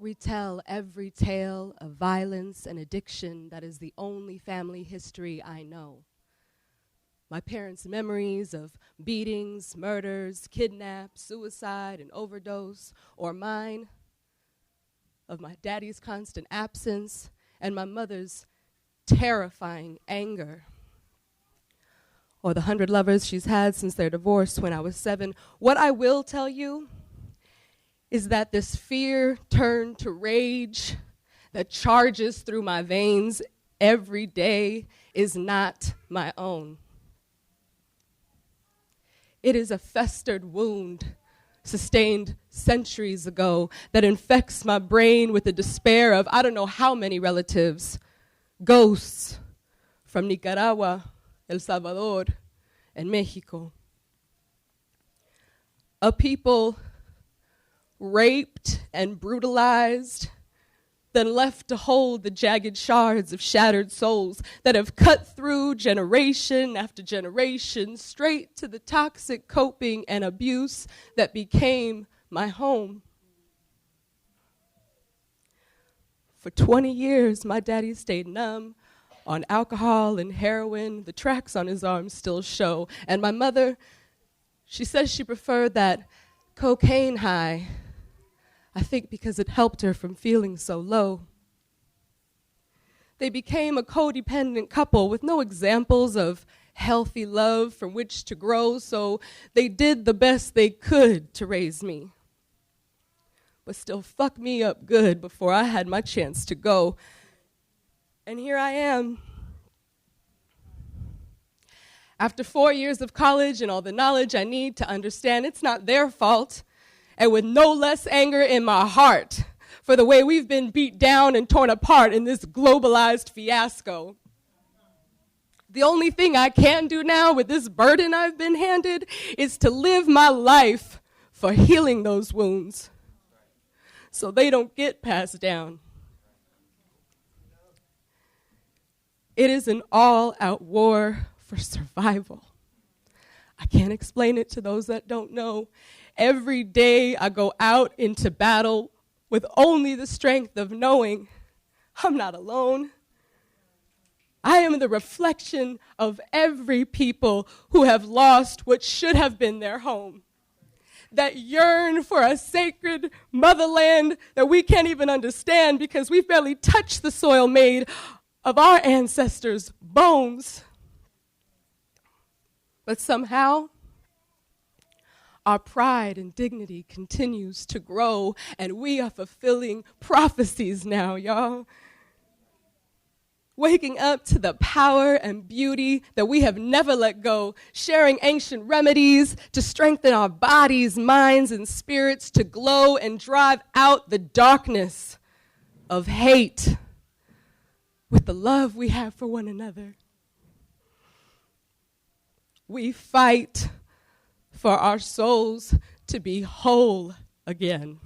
retell every tale of violence and addiction that is the only family history I know. My parents' memories of beatings, murders, kidnaps, suicide, and overdose, or mine of my daddy's constant absence and my mother's terrifying anger, or the 100 lovers she's had since their divorce when I was 7. What I will tell you is that this fear turned to rage that charges through my veins every day is not my own. It is a festered wound sustained centuries ago that infects my brain with the despair of I don't know how many relatives, ghosts from Nicaragua, El Salvador, and Mexico. A people raped and brutalized, then left to hold the jagged shards of shattered souls that have cut through generation after generation straight to the toxic coping and abuse that became my home. For 20 years, my daddy stayed numb on alcohol and heroin. The tracks on his arms still show. And my mother, she says she preferred that cocaine high, I think because it helped her from feeling so low. They became a codependent couple with no examples of healthy love from which to grow, so they did the best they could to raise me, but still fucked me up good before I had my chance to go. And here I am. After 4 years of college and all the knowledge I need to understand it's not their fault, and with no less anger in my heart for the way we've been beat down and torn apart in this globalized fiasco. The only thing I can do now with this burden I've been handed is to live my life for healing those wounds so they don't get passed down. It is an all-out war for survival. I can't explain it to those that don't know. Every day I go out into battle with only the strength of knowing I'm not alone. I am the reflection of every people who have lost what should have been their home, that yearn for a sacred motherland that we can't even understand because we've barely touched the soil made of our ancestors' bones. But somehow, our pride and dignity continues to grow, and we are fulfilling prophecies now, y'all. Waking up to the power and beauty that we have never let go, sharing ancient remedies to strengthen our bodies, minds, and spirits to glow and drive out the darkness of hate with the love we have for one another. We fight for our souls to be whole again.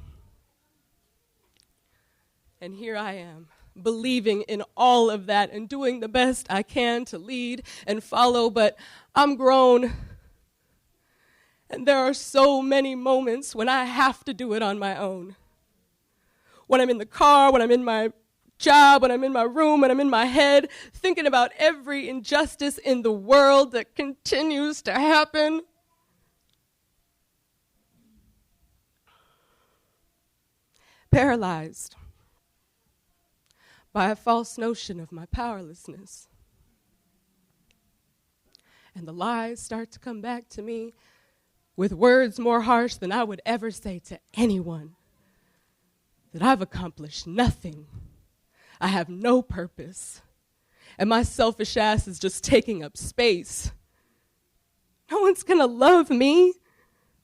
And here I am, believing in all of that and doing the best I can to lead and follow, but I'm grown. And there are so many moments when I have to do it on my own. When I'm in the car, when I'm in my job, when I'm in my room, when I'm in my head, thinking about every injustice in the world that continues to happen. Paralyzed by a false notion of my powerlessness. And the lies start to come back to me with words more harsh than I would ever say to anyone. That I've accomplished nothing. I have no purpose. And my selfish ass is just taking up space. No one's gonna love me,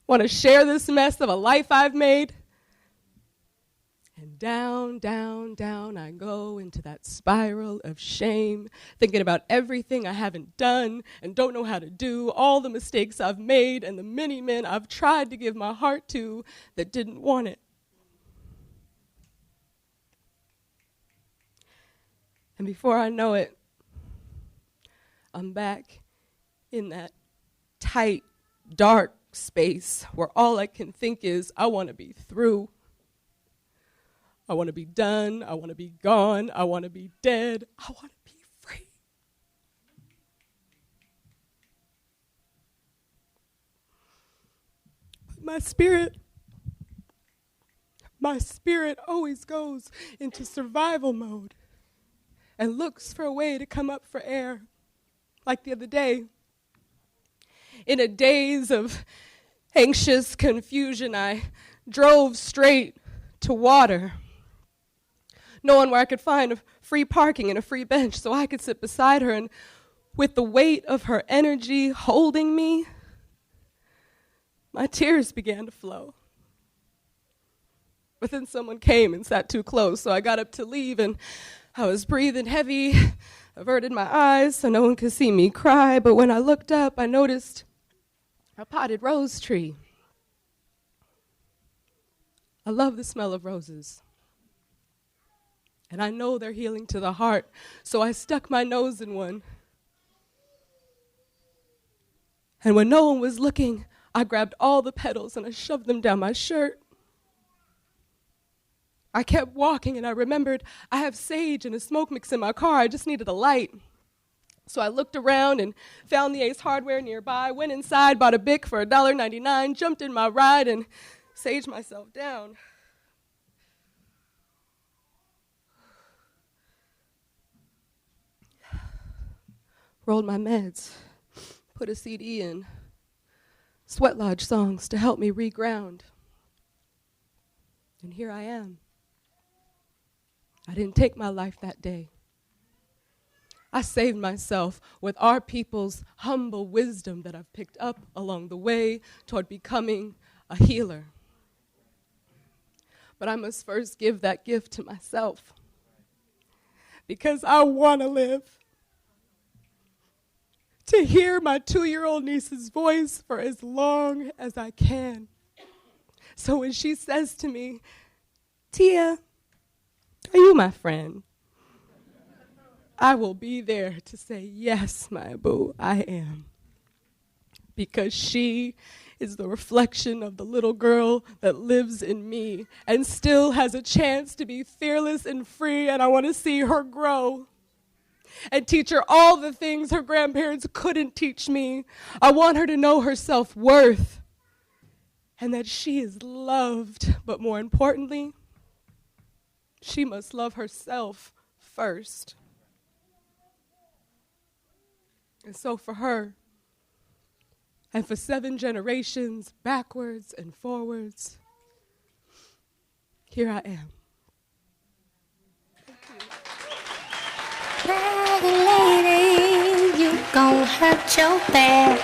want to share this mess of a life I've made. And down, down, down I go into that spiral of shame, thinking about everything I haven't done and don't know how to do, all the mistakes I've made and the many men I've tried to give my heart to that didn't want it. And before I know it, I'm back in that tight, dark space where all I can think is, I want to be through. I want to be done. I want to be gone. I want to be dead. I want to be free. But my spirit always goes into survival mode and looks for a way to come up for air. Like the other day, in a daze of anxious confusion, I drove straight to water, knowing where I could find free parking and a free bench so I could sit beside her. And with the weight of her energy holding me, my tears began to flow. But then someone came and sat too close, so I got up to leave, and I was breathing heavy, averted my eyes so no one could see me cry. But when I looked up, I noticed a potted rose tree. I love the smell of roses, and I know they're healing to the heart, so I stuck my nose in one. And when no one was looking, I grabbed all the petals and I shoved them down my shirt. I kept walking, and I remembered I have sage and a smoke mix in my car. I just needed a light. So I looked around and found the Ace Hardware nearby, went inside, bought a Bic for $1.99, jumped in my ride, and saged myself down. Rolled my meds, put a CD in, Sweat Lodge songs to help me reground. And here I am. I didn't take my life that day. I saved myself with our people's humble wisdom that I've picked up along the way toward becoming a healer. But I must first give that gift to myself, because I want to live. To hear my 2-year-old niece's voice for as long as I can. So when she says to me, "Tia, are you my friend?" I will be there to say, "Yes, my boo, I am." Because she is the reflection of the little girl that lives in me and still has a chance to be fearless and free, and I want to see her grow and teach her all the things her grandparents couldn't teach me. I want her to know her self-worth and that she is loved, but more importantly, she must love herself first. And so for her, and for 7 generations backwards and forwards, here I am. Lady, you gon' hurt your back.